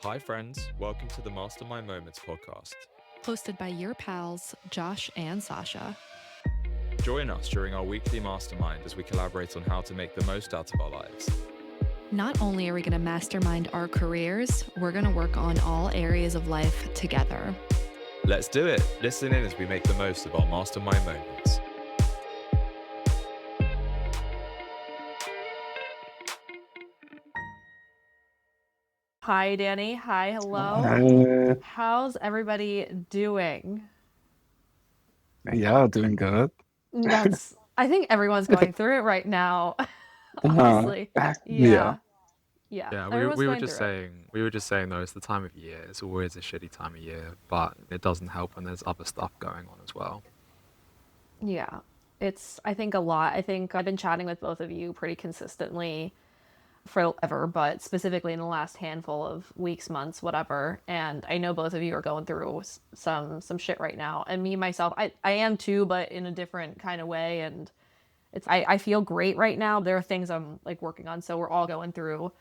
Hi, friends. Welcome to the Mastermind Moments podcast. Hosted by your pals, Josh and Sasha. Join us during our weekly mastermind as we collaborate on how to make the most out of our lives. Not only are we going to mastermind our careers, we're going to work on all areas of life together. Let's do it. Listen in as we make the most of our mastermind moments. Hi, Danny. Hi, hello. How's everybody doing? Yeah, doing good. I think everyone's going through it right now. Honestly. Yeah. Yeah. Yeah, Everyone's we were going just through it. saying though, it's the time of year. It's always a shitty time of year, but it doesn't help when there's other stuff going on as well. Yeah. I think a lot. I think I've been chatting with both of you pretty consistently forever, but specifically in the last handful of weeks, months, whatever. And I know both of you are going through some shit right now. And me myself, I am too, but in a different kind of way. And I feel great right now. There are things I'm like working on. So we're all going through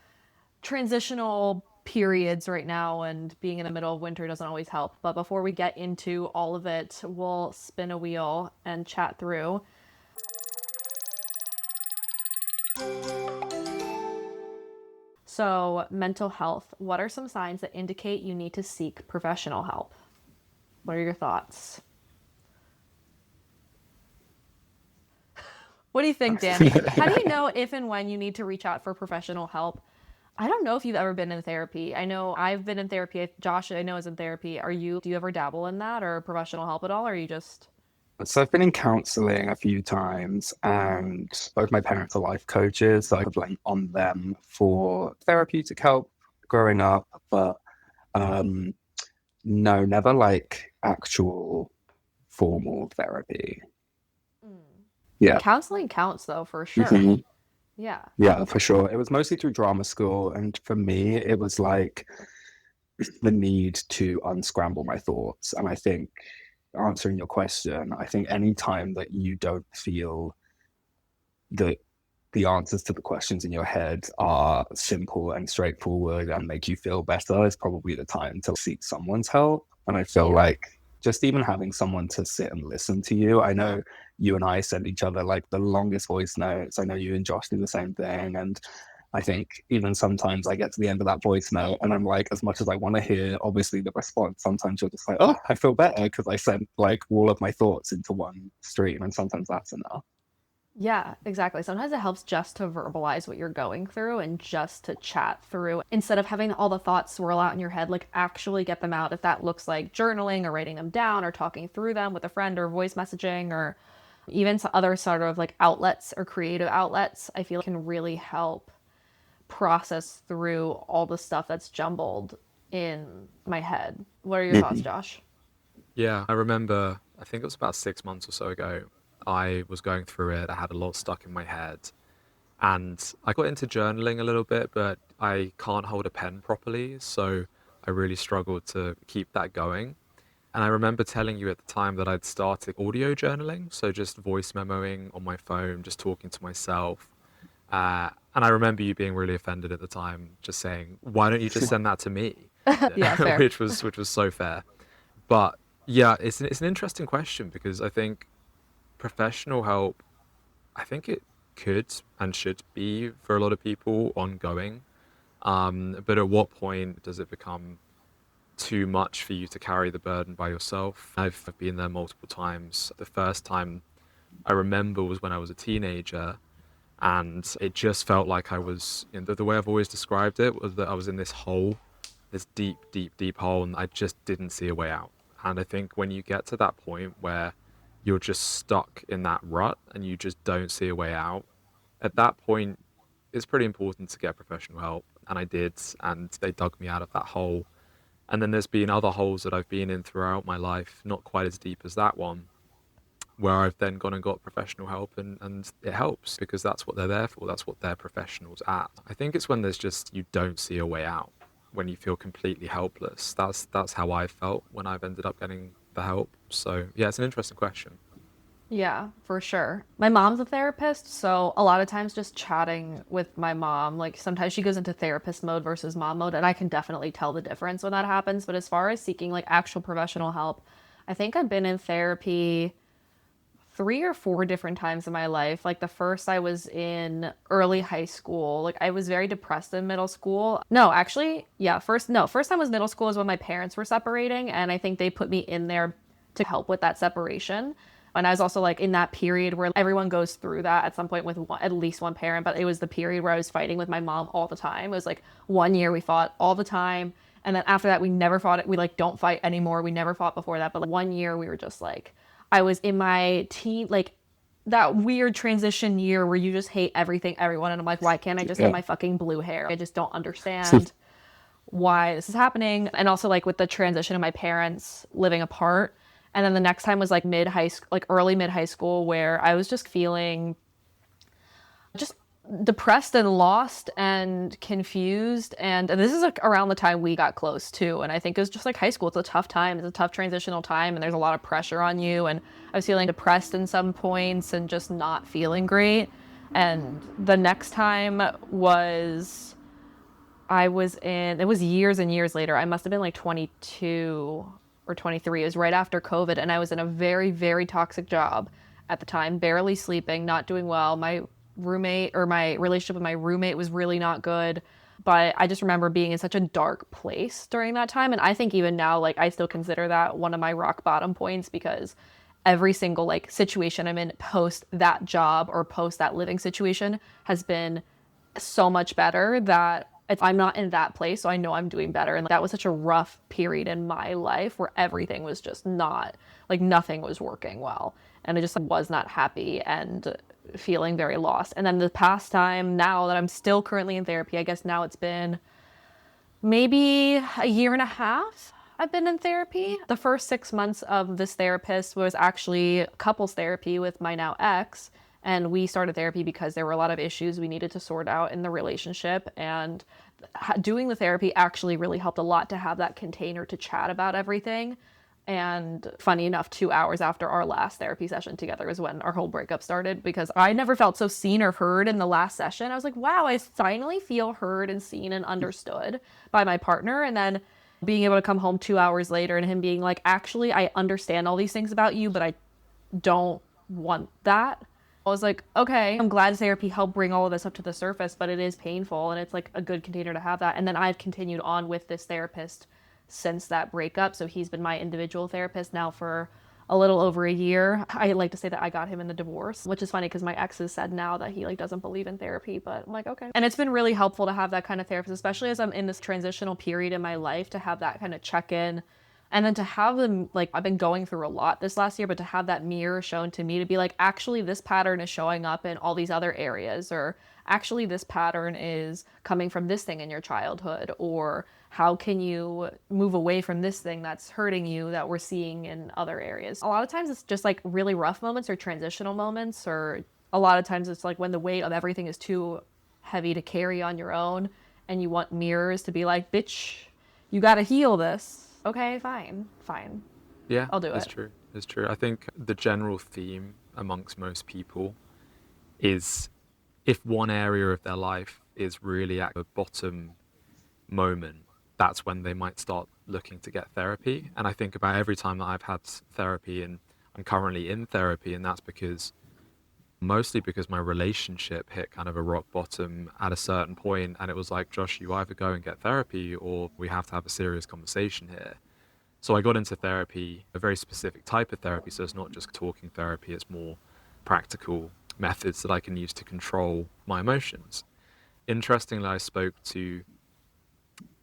transitional periods right now, and being in the middle of winter doesn't always help. But before we get into all of it, we'll spin a wheel and chat through. So, mental health. What are some signs that indicate you need to seek professional help? What are your thoughts? What do you think, Danny? How do you know if and when you need to reach out for professional help? I don't know if you've ever been in therapy. I know I've been in therapy. Josh, I know, is in therapy. Do you ever dabble in that or professional help at all? Or are you just. So I've been in counseling a few times, and both my parents are life coaches, so I could blame on them for therapeutic help growing up, but um, no, never like actual formal therapy. Yeah. Counseling counts, though, for sure. Mhm. Yeah. Yeah, for sure. It was mostly through drama school, and for me, it was like the need to unscramble my thoughts. And I think answering your question, I think any time that you don't feel that the answers to the questions in your head are simple and straightforward and make you feel better is probably the time to seek someone's help. And I feel Yeah. like just even having someone to sit and listen to you. I know you and I send each other like the longest voice notes. I know you and Josh do the same thing. And I think even sometimes I get to the end of that voice note and I'm like, as much as I want to hear, obviously, the response, sometimes you're just like, oh, I feel better because I sent like all of my thoughts into one stream. And sometimes that's enough. Yeah, exactly. Sometimes it helps just to verbalize what you're going through and just to chat through instead of having all the thoughts swirl out in your head, like actually get them out. If that looks like journaling or writing them down or talking through them with a friend or voice messaging or even some other sort of like outlets or creative outlets, I feel can really help process through all the stuff that's jumbled in my head. What are your thoughts, Mhm. Josh? Yeah, I remember, I think it was about 6 months or so ago, I was going through it. I had a lot stuck in my head. And I got into journaling a little bit, but I can't hold a pen properly. So I really struggled to keep that going. And I remember telling you at the time that I'd started audio journaling. So just voice memoing on my phone, just talking to myself. And I remember you being really offended at the time, just saying, "Why don't you just send that to me?" Yeah, fair. which was so fair. But yeah, it's an interesting question because I think professional help, I think it could and should be for a lot of people ongoing. But at what point does it become too much for you to carry the burden by yourself? I've been there multiple times. The first time I remember was when I was a teenager, and it just felt like I was, the way I've always described it was that I was in this hole, this deep, deep, deep hole, and I just didn't see a way out. And I think when you get to that point where you're just stuck in that rut and you just don't see a way out, at that point, it's pretty important to get professional help. And I did, and they dug me out of that hole. And then there's been other holes that I've been in throughout my life, not quite as deep as that one, where I've then gone and got professional help, and it helps because that's what they're there for. That's what they're professionals at. I think it's when there's just, you don't see a way out, when you feel completely helpless. That's how I felt when I've ended up getting the help. So yeah, it's an interesting question. Yeah, for sure. My mom's a therapist, so a lot of times just chatting with my mom, like sometimes she goes into therapist mode versus mom mode, and I can definitely tell the difference when that happens. But as far as seeking like actual professional help, I think I've been in therapy 3 or 4 different times in my life. Like the first I was in early high school. Like I was very depressed in middle school. No, actually, yeah, first time was middle school is when my parents were separating and I think they put me in there to help with that separation. And I was also like in that period where everyone goes through that at some point with at least one parent, but it was the period where I was fighting with my mom all the time. It was like 1 year we fought all the time. And then after that, we never fought it. We like don't fight anymore. We never fought before that. But like 1 year, we were just like, I was in my teen, like that weird transition year where you just hate everything, everyone. And I'm like, why can't I just have Yeah. my fucking blue hair? I just don't understand why this is happening. And also, like, with the transition of my parents living apart. And then the next time was like mid high school, like early mid high school, where I was just feeling just depressed and lost and confused. And this is like around the time we got close too. And I think it was just like high school. It's a tough time. It's a tough transitional time, and there's a lot of pressure on you. And I was feeling depressed in some points and just not feeling great. And the next time was I was in, it was years and years later. I must have been like 22 or 23. It was right after COVID. And I was in a very, very toxic job at the time, barely sleeping, not doing well. My roommate or my relationship with my roommate was really not good. But I just remember being in such a dark place during that time. And I think even now, like, I still consider that one of my rock bottom points because every single like situation I'm in post that job or post that living situation has been so much better that I'm not in that place, so I know I'm doing better. And that was such a rough period in my life where everything was just not, like, nothing was working well. And I just was not happy and feeling very lost. And then the past time now that I'm still currently in therapy, I guess now it's been maybe a year and a half I've been in therapy. The first 6 months of this therapist was actually couples therapy with my now ex. And we started therapy because there were a lot of issues we needed to sort out in the relationship. And doing the therapy actually really helped a lot to have that container to chat about everything. And funny enough, 2 hours after our last therapy session together is when our whole breakup started because I never felt so seen or heard in the last session. I was like, wow, I finally feel heard and seen and understood by my partner. And then being able to come home 2 hours later and him being like, actually, I understand all these things about you, but I don't want that. I was like, okay, I'm glad therapy helped bring all of this up to the surface, but it is painful and it's like a good container to have that. And then I've continued on with this therapist since that breakup. So he's been my individual therapist now for a little over a year. I like to say that I got him in the divorce, which is funny because my ex has said now that he like doesn't believe in therapy, but I'm like, okay. And it's been really helpful to have that kind of therapist, especially as I'm in this transitional period in my life, to have that kind of check in. And then to have them, like, I've been going through a lot this last year, but to have that mirror shown to me to be like, actually, this pattern is showing up in all these other areas, or actually, this pattern is coming from this thing in your childhood, or how can you move away from this thing that's hurting you that we're seeing in other areas. A lot of times it's just like really rough moments or transitional moments, or a lot of times it's like when the weight of everything is too heavy to carry on your own and you want mirrors to be like, bitch, you gotta heal this. Okay, fine, fine. Yeah, I'll do it's it. true. It's true. I think the general theme amongst most people is if one area of their life is really at the bottom moment, that's when they might start looking to get therapy. And I think about every time that I've had therapy, and I'm currently in therapy, and that's because mostly because my relationship hit kind of a rock bottom at a certain point, and it was like, Josh, you either go and get therapy or we have to have a serious conversation here. So I got into therapy, a very specific type of therapy. So it's not just talking therapy, it's more practical methods that I can use to control my emotions. Interestingly, I spoke to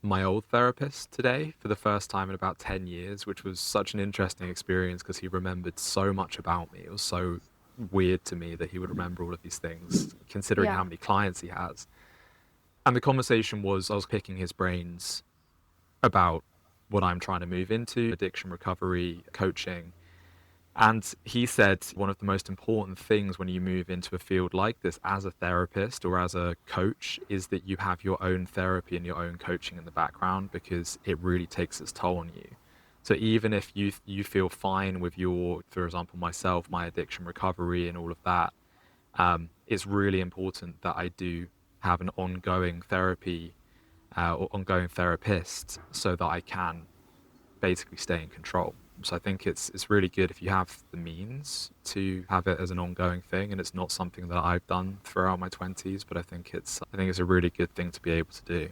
my old therapist today for the first time in about 10 years, which was such an interesting experience because he remembered so much about me. It was so weird to me that he would remember all of these things, considering Yeah. how many clients he has. And the conversation was, I was picking his brains about what I'm trying to move into, addiction recovery, coaching. And he said one of the most important things when you move into a field like this as a therapist or as a coach is that you have your own therapy and your own coaching in the background, because it really takes its toll on you. So even if you feel fine with your, for example, myself, my addiction recovery and all of that, it's really important that I do have an ongoing therapy or ongoing therapist so that I can basically stay in control. So I think it's really good if you have the means to have it as an ongoing thing, and it's not something that I've done throughout my 20s, but I think it's a really good thing to be able to do.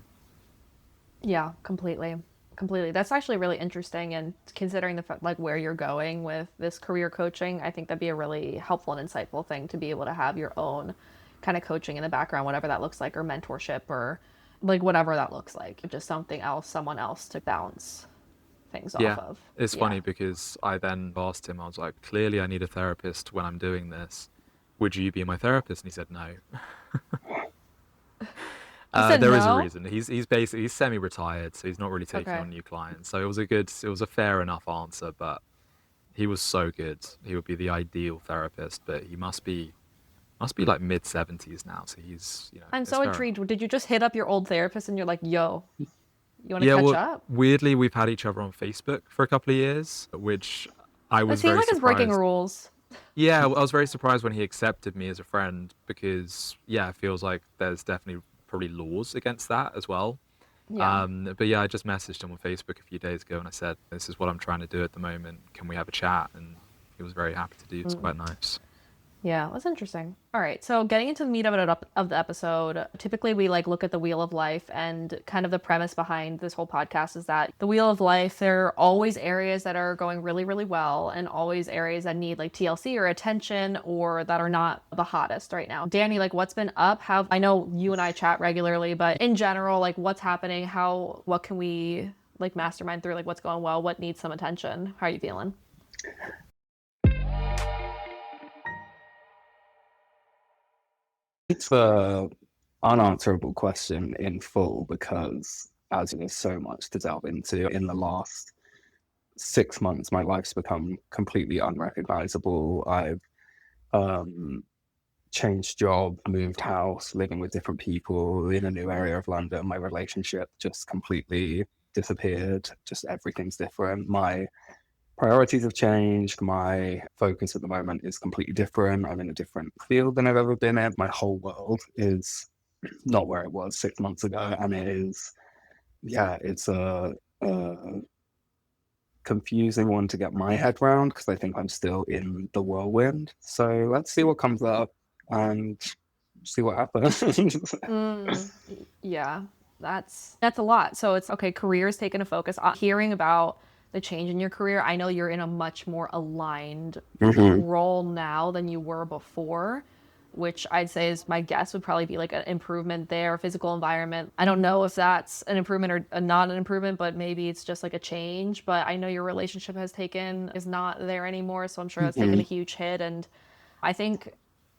Yeah, completely. Completely. That's actually really interesting. And considering like where you're going with this career coaching, I think that'd be a really helpful and insightful thing to be able to have your own kind of coaching in the background, whatever that looks like, or mentorship, or like whatever that looks like. Just something else, someone else to bounce things off Yeah, of. it's Yeah. funny because I then asked him, I was like, clearly I need a therapist when I'm doing this. Would you be my therapist? And he said no. He said There is a no. reason. He's semi-retired, so he's not really taking Okay. on new clients. So it was a fair enough answer, but he was so good. He would be the ideal therapist, but he must be like mid 70s now. So I'm it's so fair enough. intrigued. Did you just hit up your old therapist and you're like, yo, you want to Yeah, catch well, up? weirdly, we've had each other on Facebook for a couple of years, which I It was seems very like it's breaking surprised. rules. Yeah, I was very surprised when he accepted me as a friend because, yeah, it feels like there's definitely probably laws against that as well. Yeah. But yeah, I just messaged him on Facebook a few days ago and I said, "This is what I'm trying to do at the moment. Can we have a chat?" And he was very happy to do. It's quite nice. Yeah, that's interesting. All right, so getting into the meat of the episode, typically we like look at the wheel of life, and kind of the premise behind this whole podcast is that the wheel of life, there are always areas that are going really, really well, and always areas that need like TLC or attention or that are not the hottest right now. Danny, like what's been up? How I know you and I chat regularly, but in general, like what's happening? What can we like mastermind through? Like what's going well? What needs some attention? How are you feeling? It's a unanswerable question in full because as there's so much to delve into. In the last 6 months, my life's become completely unrecognizable. I've um, changed job, moved house, living with different people in a new area of London. My relationship just completely disappeared. Just everything's different. My priorities have changed. My focus at the moment is completely different. I'm in a different field than I've ever been in. My whole world is not where it was 6 months ago. And it is, yeah, it's a confusing one to get my head around because I think I'm still in the whirlwind. So let's see what comes up and see what happens. Yeah, that's a lot. So it's okay, career's taken a focus. Hearing about the change in your career, I know you're in a much more aligned Mhm. role now than you were before, which I'd say is my guess would probably be like an improvement there, physical environment. I don't know if that's an improvement or not an improvement, but maybe it's just like a change. But I know your relationship is not there anymore, so I'm sure that's taken a Mhm. huge hit. And I think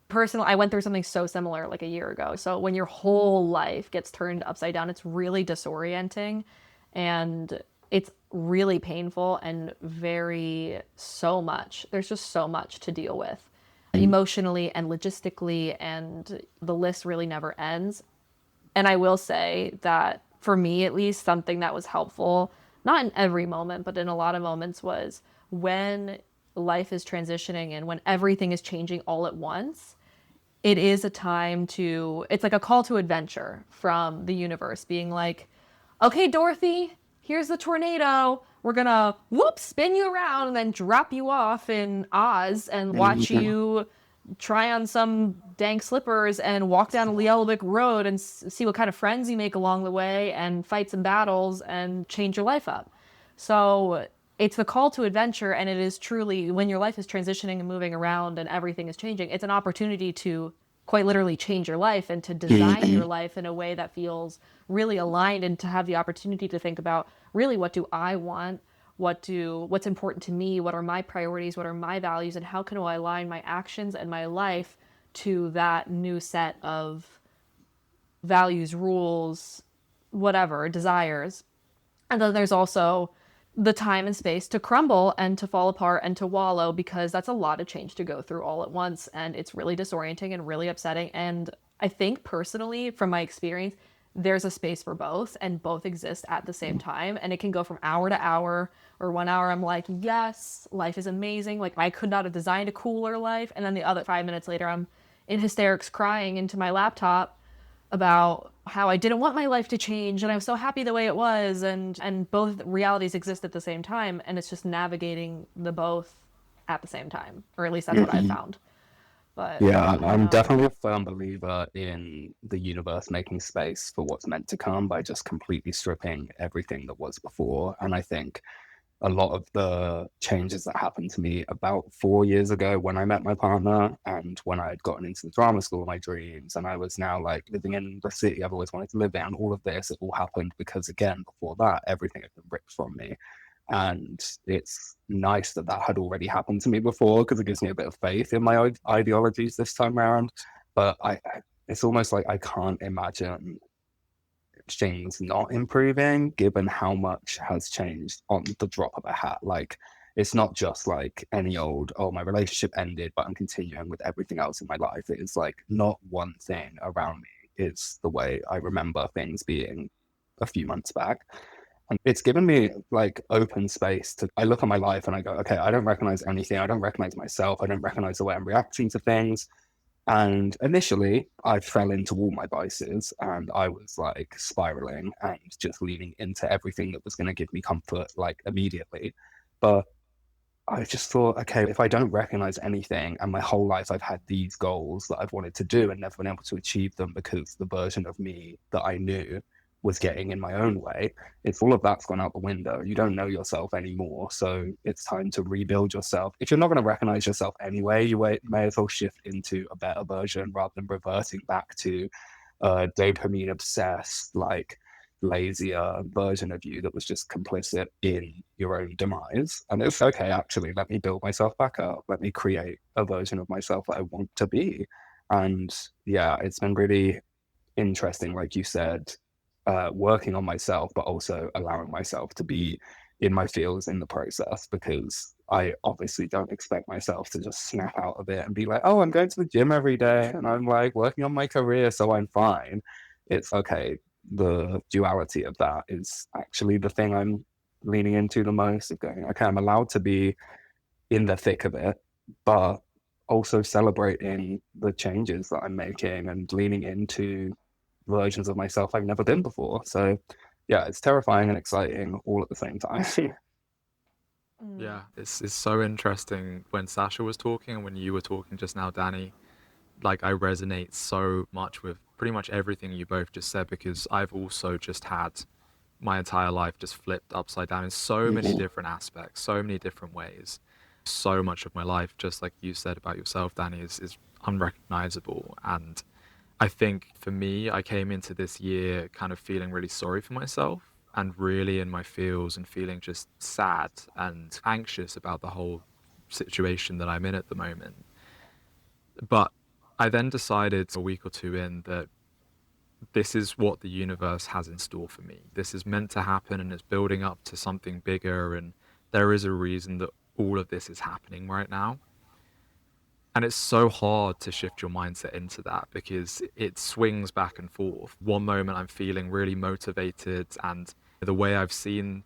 personally, I went through something so similar like a year ago. So when your whole life gets turned upside down, it's really disorienting, and it's really painful and very so much. There's just so much to deal with emotionally and logistically, and the list really never ends. And I will say that for me, at least, something that was helpful, not in every moment, but in a lot of moments, was when life is transitioning and when everything is changing all at once. It is a time to, it's like a call to adventure from the universe being like, okay, Dorothy, here's the tornado. We're gonna whoop spin you around and then drop you off in Oz and watch Mhm. you try on some dank slippers and walk down a yellow brick road and see what kind of friends you make along the way and fight some battles and change your life up. So it's the call to adventure, and it is truly when your life is transitioning and moving around and everything is changing, it's an opportunity to quite literally change your life and to design your Mhm. life in a way that feels really aligned, and to have the opportunity to think about really what do I want, what's important to me, what are my priorities, what are my values, and how can I align my actions and my life to that new set of values, rules, whatever, desires. And then there's also the time and space to crumble and to fall apart and to wallow, because that's a lot of change to go through all at once. And it's really disorienting and really upsetting. And I think personally, from my experience, there's a space for both and both exist at the same time. And it can go from hour to hour, or 1 hour I'm like, yes, life is amazing. Like I could not have designed a cooler life. And then the other 5 minutes later, I'm in hysterics crying into my laptop about how I didn't want my life to change and I was so happy the way it was, and both realities exist at the same time, and it's just navigating the both at the same time, or at least that's what I've Mhm. found. But Yeah, I don't I'm know. definitely a firm believer in the universe making space for what's meant to come by just completely stripping everything that was before. And I think a lot of the changes that happened to me about 4 years ago when I met my partner and when I had gotten into the drama school of my dreams, and I was now like living in the city I've always wanted to live in, and all of this, it all happened because, again, before that, everything had been ripped from me. And it's nice that that had already happened to me before because it gives me a bit of faith in my ideologies this time around. But it's almost like I can't imagine things not improving given how much has changed on the drop of a hat. Like, it's not just like any old, oh, my relationship ended, but I'm continuing with everything else in my life. It is like not one thing around me is the way I remember things being a few months back. And it's given me like open space to, I look at my life and I go, okay, I don't recognize anything. I don't recognize myself. I don't recognize the way I'm reacting to things. And initially, I fell into all my vices and I was like spiraling and just leaning into everything that was going to give me comfort like immediately. But I just thought, okay, if I don't recognize anything and my whole life I've had these goals that I've wanted to do and never been able to achieve them because the version of me that I knew was getting in my own way, it's all of that's gone out the window. You don't know yourself anymore. So it's time to rebuild yourself. If you're not going to recognize yourself anyway, you may as well shift into a better version rather than reverting back to dopamine obsessed, like lazier version of you that was just complicit in your own demise. And it's okay, actually, let me build myself back up. Let me create a version of myself that I want to be. And yeah, it's been really interesting, like you said, working on myself, but also allowing myself to be in my feels in the process because I obviously don't expect myself to just snap out of it and be like, oh, I'm going to the gym every day and I'm like working on my career, so I'm fine. It's okay. The duality of that is actually the thing I'm leaning into the most of going, okay, I'm allowed to be in the thick of it, but also celebrating the changes that I'm making and leaning into versions of myself I've never been before. So yeah, it's terrifying and exciting all at the same time. Mm. Yeah, it's so interesting when Sasha was talking and when you were talking just now, Danny. Like I resonate so much with pretty much everything you both just said because I've also just had my entire life just flipped upside down in so many Mhm. different aspects, so many different ways. So much of my life, just like you said about yourself, Danny, is unrecognizable. And I think for me, I came into this year kind of feeling really sorry for myself and really in my feels and feeling just sad and anxious about the whole situation that I'm in at the moment. But I then decided a week or two in that this is what the universe has in store for me. This is meant to happen and it's building up to something bigger. And there is a reason that all of this is happening right now. And it's so hard to shift your mindset into that because it swings back and forth. One moment I'm feeling really motivated, and the way I've seen,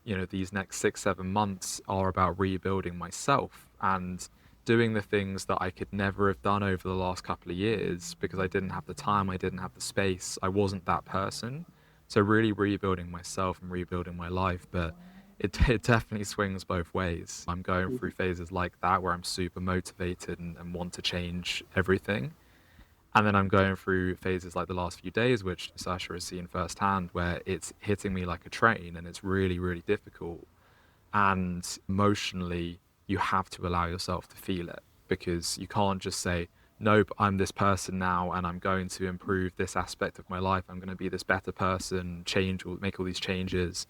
these next 6, 7 months are about rebuilding myself and doing the things that I could never have done over the last couple of years because I didn't have the time, I didn't have the space, I wasn't that person. So really rebuilding myself and rebuilding my life, but it definitely swings both ways. I'm going through phases like that where I'm super motivated and want to change everything. And then I'm going through phases like the last few days, which Sasha has seen firsthand, where it's hitting me like a train and it's really, really difficult. And emotionally, you have to allow yourself to feel it because you can't just say, nope, I'm this person now and I'm going to improve this aspect of my life. I'm going to be this better person, change or make all these changes.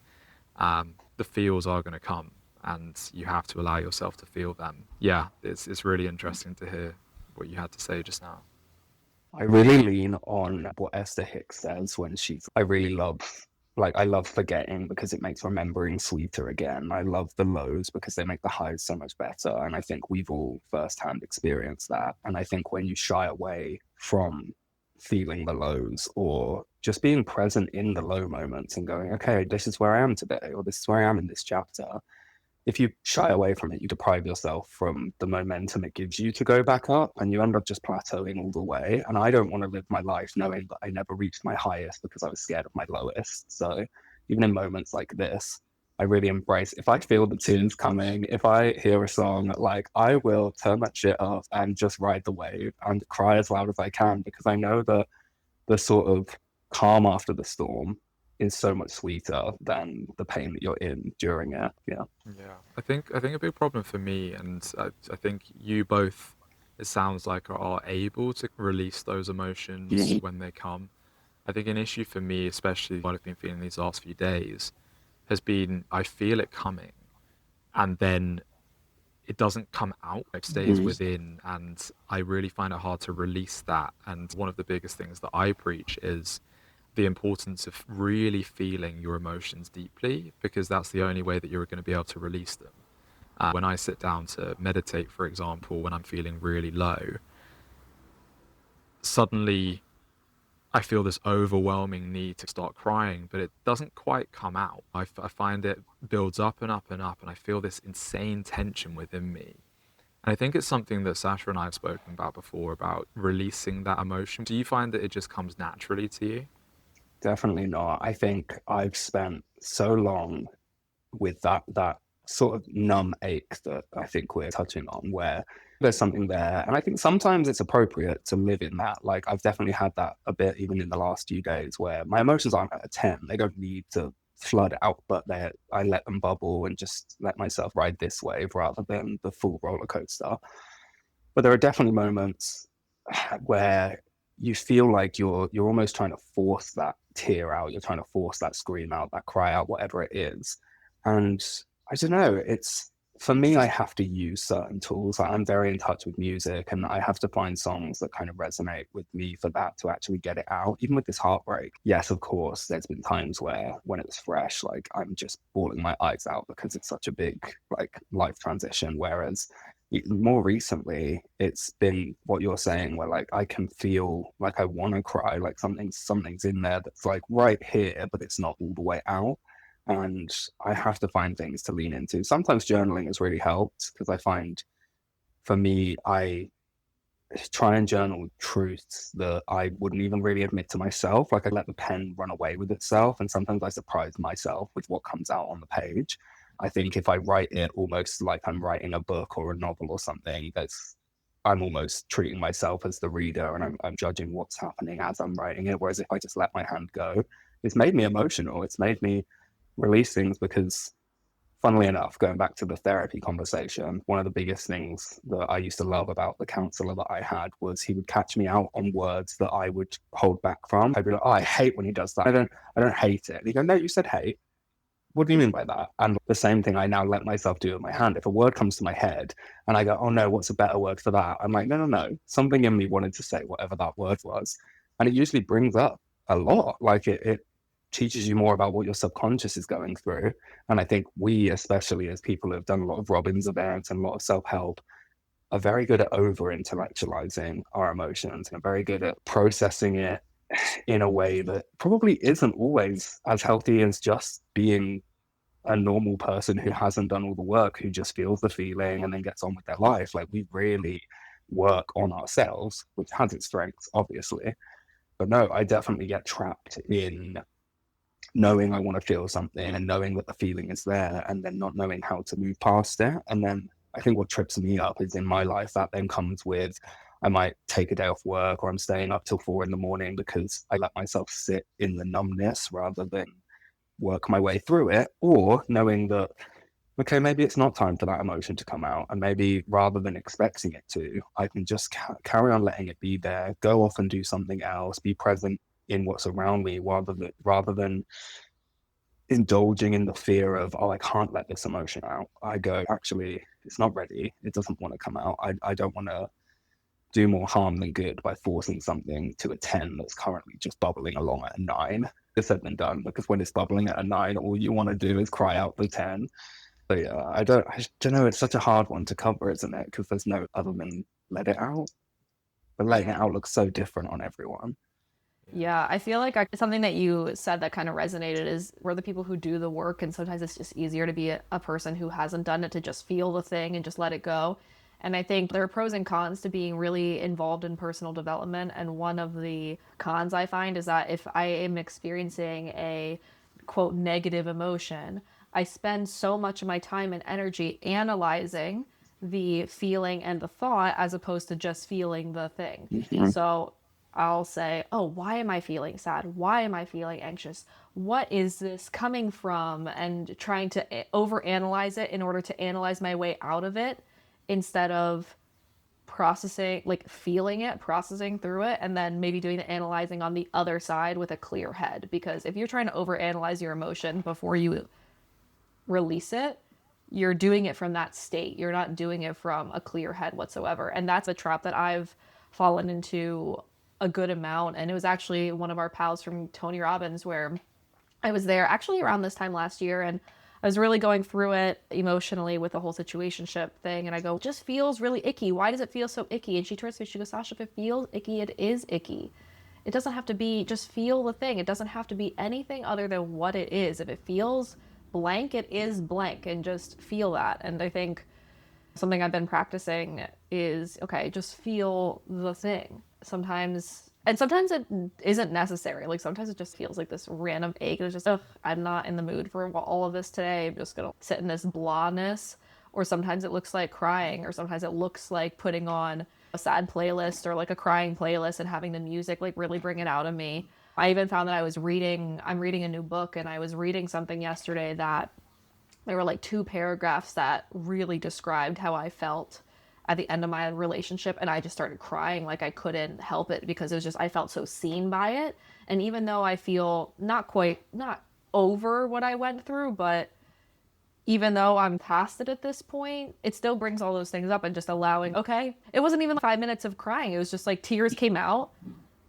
The feels are going to come and you have to allow yourself to feel them. Yeah, it's really interesting to hear what you had to say just now. I really lean on what Esther Hicks says when I really love, like, I love forgetting because it makes remembering sweeter again. I love the lows because they make the highs so much better. And I think we've all firsthand experienced that. And I think when you shy away from feeling the lows or just being present in the low moments and going, okay, this is where I am today, or this is where I am in this chapter. If you shy away from it, you deprive yourself from the momentum it gives you to go back up, and you end up just plateauing all the way. And I don't want to live my life knowing that I never reached my highest because I was scared of my lowest. So even in moments like this, I really embrace, if I feel the tunes coming, if I hear a song, like I will turn that shit up and just ride the wave and cry as loud as I can, because I know that the sort of calm after the storm is so much sweeter than the pain that you're in during it. Yeah. Yeah, I think a big problem for me, and I think you both, it sounds like are able to release those emotions Mhm. when they come. I think an issue for me, especially what I've been feeling these last few days, has been I feel it coming, and then it doesn't come out, it stays Mhm. within, and I really find it hard to release that. And one of the biggest things that I preach is the importance of really feeling your emotions deeply, because that's the only way that you're going to be able to release them. When I sit down to meditate, for example, when I'm feeling really low, suddenly I feel this overwhelming need to start crying, but it doesn't quite come out. I find it builds up and up and up, and I feel this insane tension within me. And I think it's something that Sasha and I have spoken about before, about releasing that emotion. Do you find that it just comes naturally to you? Definitely not. I think I've spent so long with that sort of numb ache that I think we're touching on, where there's something there. And I think sometimes it's appropriate to live in that. Like I've definitely had that a bit even in the last few days, where my emotions aren't at a 10. They don't need to flood out, but I let them bubble and just let myself ride this wave rather than the full roller coaster. But there are definitely moments where you feel like you're almost trying to force that tear out, you're trying to force that scream out, that cry out, whatever it is. And I don't know, it's for me, I have to use certain tools. Like, I'm very in touch with music, and I have to find songs that kind of resonate with me for that to actually get it out. Even with this heartbreak, yes, of course, there's been times where when it was fresh, like I'm just bawling my eyes out because it's such a big like life transition. Whereas more recently, it's been what you're saying, where like I can feel like I want to cry, like something's in there that's like right here, but it's not all the way out. And I have to find things to lean into. Sometimes journaling has really helped, because I find for me, I try and journal truths that I wouldn't even really admit to myself. Like I let the pen run away with itself, and sometimes I surprise myself with what comes out on the page. I think if I write it almost like I'm writing a book or a novel or something, that's I'm almost treating myself as the reader, and I'm judging what's happening as I'm writing it. Whereas if I just let my hand go, it's made me emotional. It's made me release things, because funnily enough, going back to the therapy conversation, one of the biggest things that I used to love about the counselor that I had was he would catch me out on words that I would hold back from. I'd be like, oh, I hate when he does that. I don't hate it. And he'd go, no, you said hate. What do you mean by that? And the same thing I now let myself do with my hand. If a word comes to my head and I go, oh no, what's a better word for that? I'm like, no, no, no. Something in me wanted to say whatever that word was. And it usually brings up a lot. Like it teaches you more about what your subconscious is going through. And I think we, especially as people who have done a lot of Robbins events and a lot of self-help, are very good at over intellectualizing our emotions and are very good at processing it in a way that probably isn't always as healthy as just being a normal person who hasn't done all the work, who just feels the feeling and then gets on with their life. Like we really work on ourselves, which has its strengths, obviously. But no, I definitely get trapped in knowing I want to feel something and knowing that the feeling is there and then not knowing how to move past it. And then I think what trips me up is in my life that then comes with I might take a day off work, or I'm staying up till 4 in the morning because I let myself sit in the numbness rather than work my way through it, or knowing that, okay, maybe it's not time for that emotion to come out. And maybe rather than expecting it to, I can just carry on letting it be there, go off and do something else, be present in what's around me rather than indulging in the fear of, oh, I can't let this emotion out. I go, actually, it's not ready. It doesn't want to come out. I don't want to do more harm than good by forcing something to a 10 that's currently just bubbling along at a 9. It's said than done, because when it's bubbling at a 9, all you want to do is cry out the 10. So yeah, I don't know. It's such a hard one to cover, isn't it? Because there's no other than let it out. But letting it out looks so different on everyone. Yeah, I feel like something that you said that kind of resonated is we're the people who do the work, and sometimes it's just easier to be a person who hasn't done it to just feel the thing and just let it go. And I think there are pros and cons to being really involved in personal development. And one of the cons I find is that if I am experiencing a quote negative emotion, I spend so much of my time and energy analyzing the feeling and the thought as opposed to just feeling the thing. Mhm. So I'll say, oh, why am I feeling sad? Why am I feeling anxious? What is this coming from? And trying to overanalyze it in order to analyze my way out of it instead of processing, like feeling it, processing through it, and then maybe doing the analyzing on the other side with a clear head. Because if you're trying to overanalyze your emotion before you release it, you're doing it from that state. You're not doing it from a clear head whatsoever. And that's a trap that I've fallen into a good amount. And it was actually one of our pals from Tony Robbins where I was there actually around this time last year, and I was really going through it emotionally with the whole situationship thing. And I go, it just feels really icky. Why does it feel so icky? And she turns to me, she goes, Sasha, if it feels icky, it is icky. It doesn't have to be, just feel the thing. It doesn't have to be anything other than what it is. If it feels blank, it is blank, and just feel that. And I think something I've been practicing is okay, just feel the thing. Sometimes it isn't necessary. Like sometimes it just feels like this random ache. It's just, oh, I'm not in the mood for all of this today. I'm just gonna sit in this blahness. Or sometimes it looks like crying, or sometimes it looks like putting on a sad playlist or like a crying playlist and having the music like really bring it out of me. I even found that I'm reading a new book, and I was reading something yesterday that there were like two paragraphs that really described how I felt at the end of my relationship, and I just started crying like I couldn't help it because it was just I felt so seen by it. And even though I feel not over what I went through, but even though I'm past it at this point, it still brings all those things up, and just allowing, okay, it wasn't even 5 minutes of crying. It was just like tears came out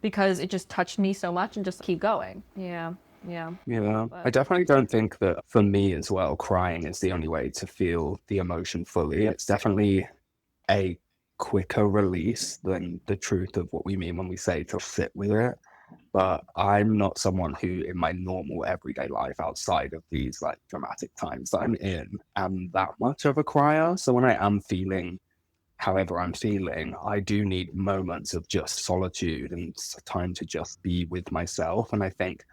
because it just touched me so much, and just keep going. Yeah. Yeah. Yeah, I But definitely don't think that for me as well, crying is the only way to feel the emotion fully. It's definitely a quicker release than the truth of what we mean when we say to sit with it. But I'm not someone who, in my normal everyday life, outside of these like dramatic times that I'm in, am that much of a crier. So when I am feeling however I'm feeling, I do need moments of just solitude and time to just be with myself. And I think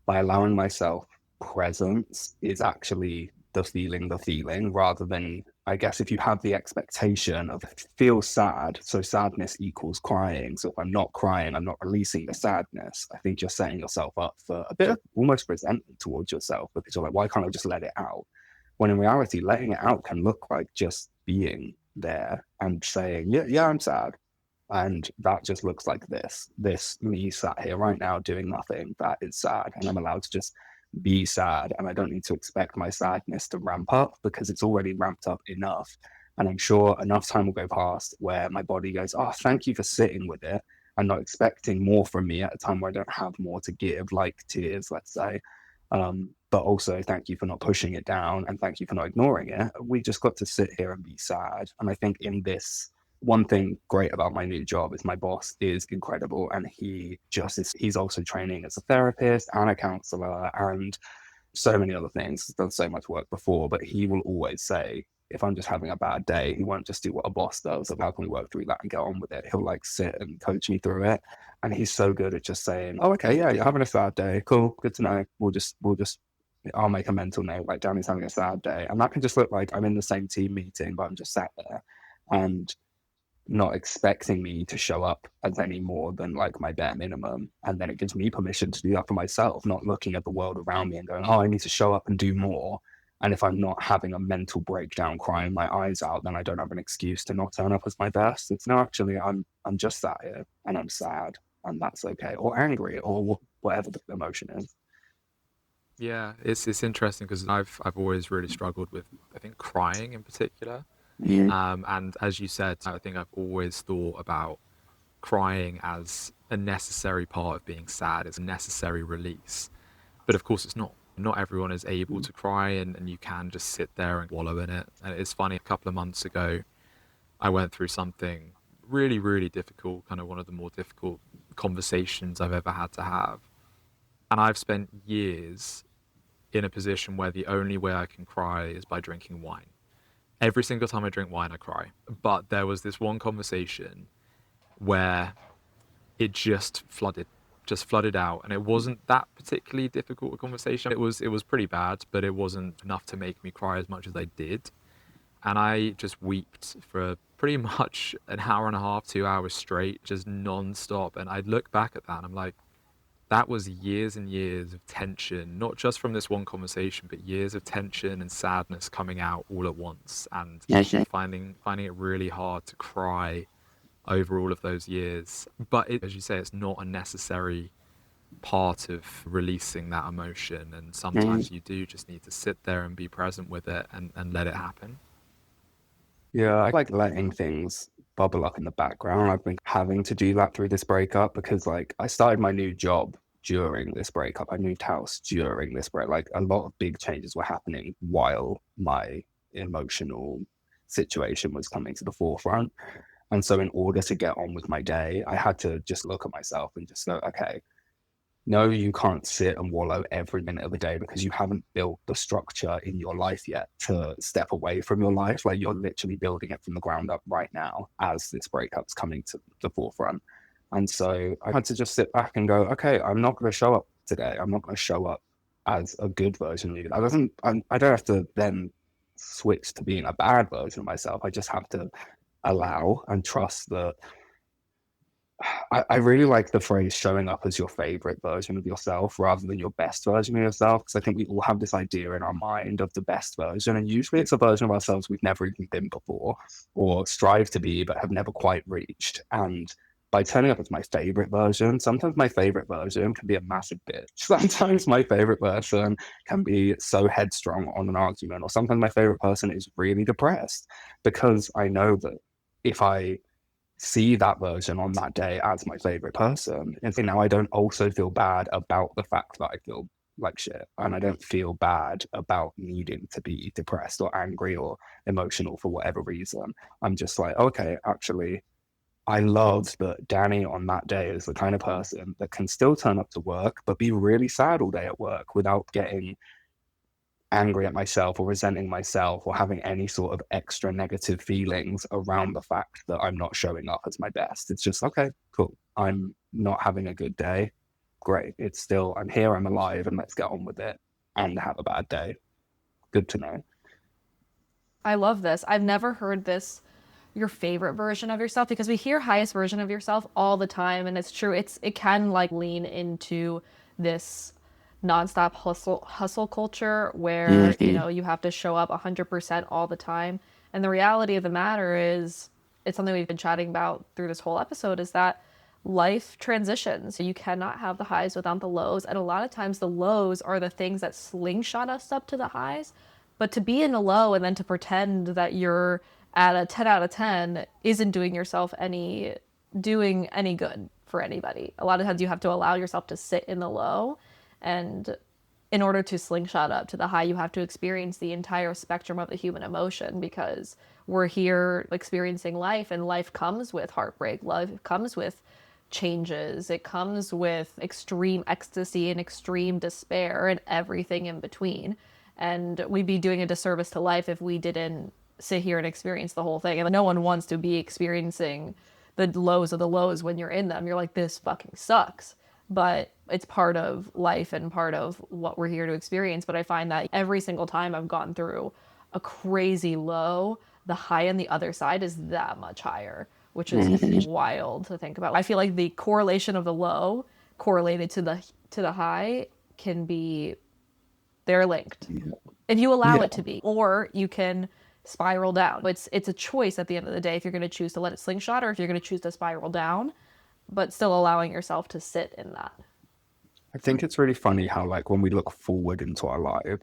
by allowing myself presence is actually the feeling rather than, I guess, if you have the expectation of feel sad, so sadness equals crying. So if I'm not crying, I'm not releasing the sadness. I think you're setting yourself up for a bit of almost resentment towards yourself because you're like, why can't I just let it out? When in reality, letting it out can look like just being there and saying, yeah, I'm sad. And that just looks like this me sat here right now doing nothing. That is sad. And I'm allowed to just be sad. And I don't need to expect my sadness to ramp up because it's already ramped up enough. And I'm sure enough time will go past where my body goes, oh, thank you for sitting with it. I'm not expecting more from me at a time where I don't have more to give, like tears, let's say. But also, thank you for not pushing it down and thank you for not ignoring it. We just got to sit here and be sad. And I think in this, one thing great about my new job is my boss is incredible and he's also training as a therapist and a counselor and so many other things. He's done so much work before, but he will always say, if I'm just having a bad day, he won't just do what a boss does of how can we work through that and get on with it. He'll like sit and coach me through it. And he's so good at just saying, oh, okay, yeah, you're having a sad day. Cool. Good to know. I'll make a mental note, like Danny's having a sad day. And that can just look like I'm in the same team meeting, but I'm just sat there and not expecting me to show up as any more than like my bare minimum. And then it gives me permission to do that for myself, not looking at the world around me and going, oh, I need to show up and do more. And if I'm not having a mental breakdown, crying my eyes out, then I don't have an excuse to not turn up as my best. It's no, actually, I'm just sat here and I'm sad, and that's okay, or angry, or whatever the emotion is. Yeah, it's interesting because I've always really struggled with, I think, crying in particular. Yeah. And as you said, I think I've always thought about crying as a necessary part of being sad, it's a necessary release. But of course, it's not. Not everyone is able to cry, and you can just sit there and wallow in it. And it's funny, a couple of months ago, I went through something really, really difficult, kind of one of the more difficult conversations I've ever had to have. And I've spent years in a position where the only way I can cry is by drinking wine. Every single time I drink wine, I cry. But there was this one conversation where it just flooded out, and it wasn't that particularly difficult a conversation. It was pretty bad, but it wasn't enough to make me cry as much as I did. And I just wept for pretty much an hour and a half, 2 hours straight, just non-stop. And I'd look back at that and I'm like, that was years and years of tension, not just from this one conversation, but years of tension and sadness coming out all at once, and finding it really hard to cry over all of those years. But as you say, it's not a necessary part of releasing that emotion, and sometimes you do just need to sit there and be present with it and let it happen. Yeah, I like letting things bubble up in the background. I've been having to do that through this breakup because, like, I started my new job during this breakup. I moved house during this break. Like, a lot of big changes were happening while my emotional situation was coming to the forefront. And so, in order to get on with my day, I had to just look at myself and just go, okay, no, you can't sit and wallow every minute of the day because you haven't built the structure in your life yet to step away from your life. Like, you're literally building it from the ground up right now as this breakup's coming to the forefront. And so I had to just sit back and go, okay, I'm not going to show up today. I'm not going to show up as a good version of me. I don't have to then switch to being a bad version of myself. I just have to allow and trust that I really like the phrase showing up as your favorite version of yourself rather than your best version of yourself. Because I think we all have this idea in our mind of the best version. And usually it's a version of ourselves we've never even been before or strive to be, but have never quite reached. And by turning up as my favorite version, sometimes my favorite version can be a massive bitch. Sometimes my favorite version can be so headstrong on an argument, or sometimes my favorite person is really depressed because I know that if I see that version on that day as my favorite person, and so now I don't also feel bad about the fact that I feel like shit, and I don't feel bad about needing to be depressed or angry or emotional for whatever reason. I'm just like, okay, actually, I love that Danny on that day is the kind of person that can still turn up to work but be really sad all day at work without getting angry at myself or resenting myself or having any sort of extra negative feelings around the fact that I'm not showing up as my best. It's just, okay, cool. I'm not having a good day. Great. It's still, I'm here, I'm alive, and let's get on with it and have a bad day. Good to know. I love this. I've never heard this, your favorite version of yourself, because we hear highest version of yourself all the time, and it's true. It can like lean into this nonstop hustle culture where you have to show up 100% all the time. And the reality of the matter is, it's something we've been chatting about through this whole episode, is that life transitions. You cannot have the highs without the lows, and a lot of times the lows are the things that slingshot us up to the highs. But to be in a low and then to pretend that you're at a 10 out of 10 isn't doing any good for anybody. A lot of times you have to allow yourself to sit in the low, and in order to slingshot up to the high, you have to experience the entire spectrum of the human emotion, because we're here experiencing life, and life comes with heartbreak. Life comes with changes. It comes with extreme ecstasy and extreme despair and everything in between. And we'd be doing a disservice to life if we didn't sit here and experience the whole thing. And no one wants to be experiencing the lows of the lows when you're in them. You're like, this fucking sucks. But it's part of life and part of what we're here to experience. But I find that every single time I've gone through a crazy low, the high on the other side is that much higher, which is wild to think about. I feel like the correlation of the low correlated to the high can be, they're linked if you allow it to be, or you can spiral down. It's a choice at the end of the day if you're going to choose to let it slingshot or if you're going to choose to spiral down, but still allowing yourself to sit in that. I think it's really funny how, like, when we look forward into our life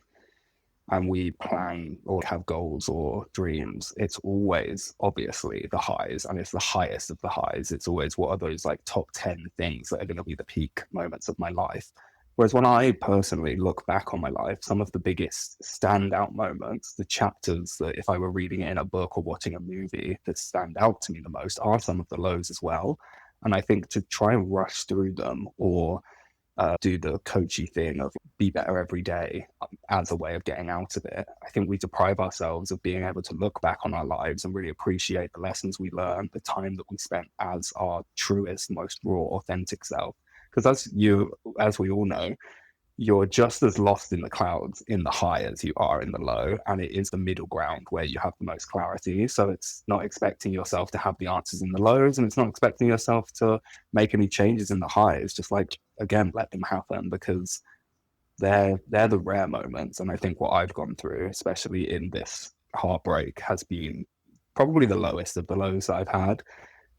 and we plan or have goals or dreams, it's always obviously the highs, and it's the highest of the highs. It's always, what are those like top 10 things that are going to be the peak moments of my life? Whereas when I personally look back on my life, some of the biggest standout moments, the chapters that if I were reading it in a book or watching a movie that stand out to me the most, are some of the lows as well. And I think to try and rush through them or do the coachy thing of be better every day as a way of getting out of it, I think we deprive ourselves of being able to look back on our lives and really appreciate the lessons we learned, the time that we spent as our truest, most raw, authentic self. Because as we all know, you're just as lost in the clouds in the high as you are in the low. And it is the middle ground where you have the most clarity. So it's not expecting yourself to have the answers in the lows, and it's not expecting yourself to make any changes in the highs. Just like, again, let them happen, because they're the rare moments. And I think what I've gone through, especially in this heartbreak, has been probably the lowest of the lows that I've had.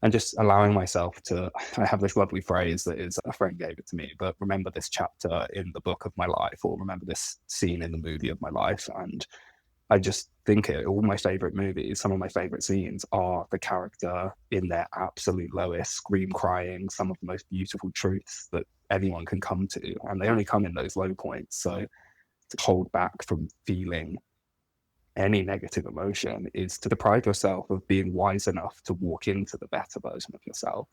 And just allowing myself to, I have this lovely phrase that is, a friend gave it to me, but remember this chapter in the book of my life, or remember this scene in the movie of my life. And I just think all my favorite movies, some of my favorite scenes are the character in their absolute lowest, scream crying, some of the most beautiful truths that anyone can come to. And they only come in those low points. So to hold back from feeling any negative emotion is to deprive yourself of being wise enough to walk into the better version of yourself.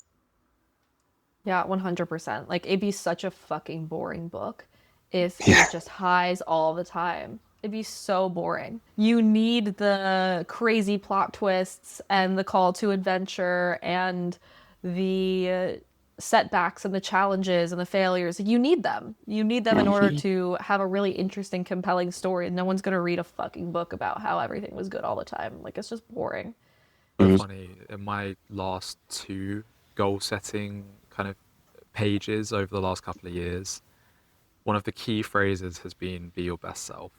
Yeah, 100%. Like, it'd be such a fucking boring book if it Yeah. was just highs all the time. It'd be so boring. You need the crazy plot twists and the call to adventure and the setbacks and the challenges and the failures. You need them. You need them in order to have a really interesting, compelling story. And no one's going to read a fucking book about how everything was good all the time. Like, it's just boring. So funny. In my last two goal setting kind of pages over the last couple of years, one of the key phrases has been be your best self.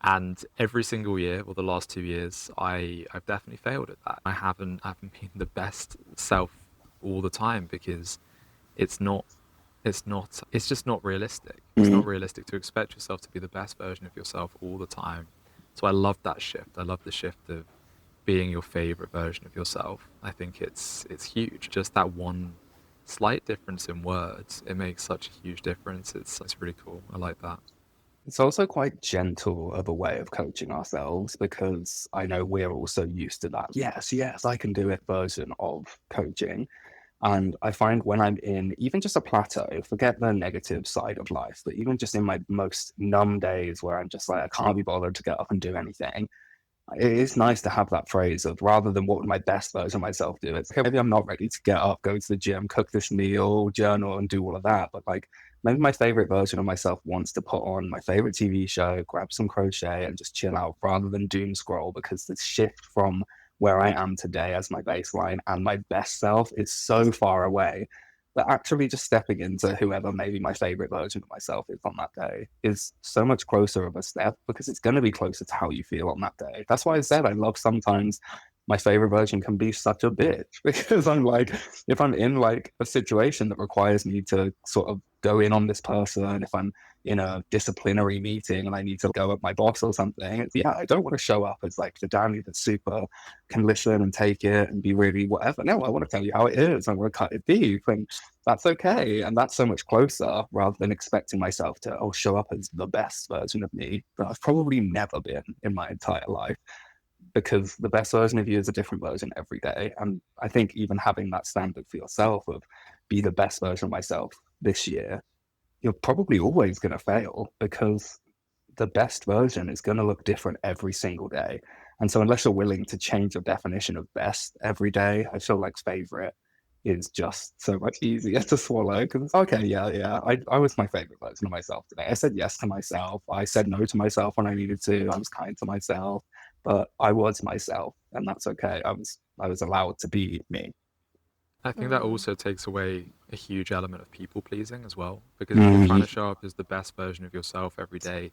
And every single year, or the last 2 years, I've definitely failed at that. I haven't been the best self all the time, because it's not it's just not realistic. It's not realistic to expect yourself to be the best version of yourself all the time. So I love that shift. I love the shift of being your favorite version of yourself. I think it's huge. Just that one slight difference in words, it makes such a huge difference. It's really cool. I like that. It's also quite gentle of a way of coaching ourselves, because I know we're also used to that. Yes, yes, I can do it version of coaching. And I find when I'm in even just a plateau, forget the negative side of life, but even just in my most numb days where I'm just like, I can't be bothered to get up and do anything, it is nice to have that phrase of, rather than what would my best version of myself do, it's okay, maybe I'm not ready to get up, go to the gym, cook this meal, journal, and do all of that. But like, maybe my favorite version of myself wants to put on my favorite TV show, grab some crochet, and just chill out rather than doom scroll, because the shift from where I am today as my baseline and my best self is so far away that actually just stepping into whoever maybe my favorite version of myself is on that day is so much closer of a step, because it's going to be closer to how you feel on that day. That's why I said I love sometimes my favorite version can be such a bitch, because I'm like, if I'm in like a situation that requires me to sort of go in on this person, if I'm in a disciplinary meeting and I need to go at my boss or something, yeah, I don't want to show up as like the Danny that's super can listen and take it and be really whatever. No, I want to tell you how it is. I want to cut it deep, and that's okay. And that's so much closer, rather than expecting myself to show up as the best version of me that I've probably never been in my entire life, because the best version of you is a different version every day. And I think even having that standard for yourself of be the best version of myself this year, you're probably always going to fail, because the best version is going to look different every single day. And so unless you're willing to change your definition of best every day, I feel like favorite is just so much easier to swallow, because it's okay, yeah, I was my favorite version of myself today. I said yes to myself. I said no to myself when I needed to. I was kind to myself, but I was myself, and that's okay. I was allowed to be me. I think that also takes away a huge element of people pleasing as well, because if you're trying Mhm. to show up as the best version of yourself every day,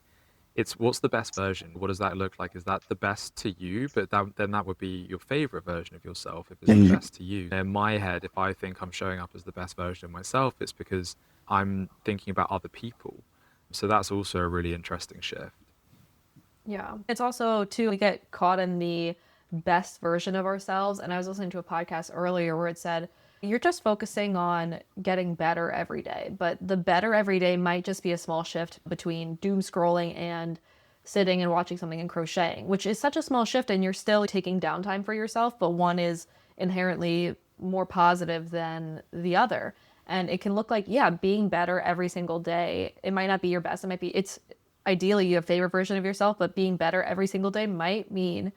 it's what's the best version? What does that look like? Is that the best to you? But then that would be your favorite version of yourself if it's the Mhm. best to you. In my head, if I think I'm showing up as the best version of myself, it's because I'm thinking about other people. So that's also a really interesting shift. Yeah. It's also, too, we get caught in the best version of ourselves. And I was listening to a podcast earlier where it said, you're just focusing on getting better every day. But the better every day might just be a small shift between doom scrolling and sitting and watching something and crocheting, which is such a small shift. And you're still taking downtime for yourself. But one is inherently more positive than the other. And it can look like, yeah, being better every single day. It might not be your best. It might be, it's ideally you have a favorite version of yourself, but being better every single day might mean